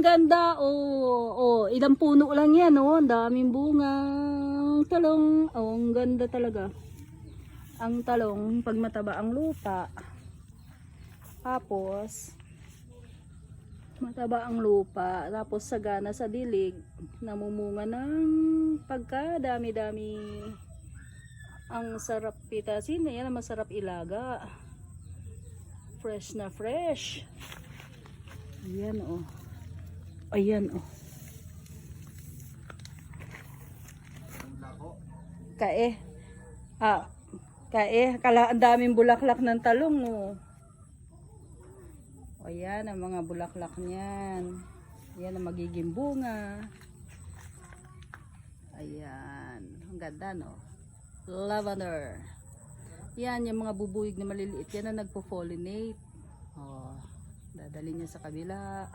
Ganda, ilang puno lang yan, ang daming bunga. Ang talong, ang ganda talaga. Ang talong, pag mataba ang lupa. Tapos, mataba ang lupa. Tapos sagana sa dilig, namumunga ng pagkadami-dami. Ang sarap pitasin, yan ang masarap ilaga. Fresh na fresh. Ayan, Ayan, Kae. Ang daming bulaklak ng talong, Ayan ang mga bulaklak niyan. Ayan ang magiging bunga. Ayan. Ang ganda, Lavender. Yan, yung mga bubuyog na maliliit. Yan ang nagpo-pollinate. Dadali niya sa kabila.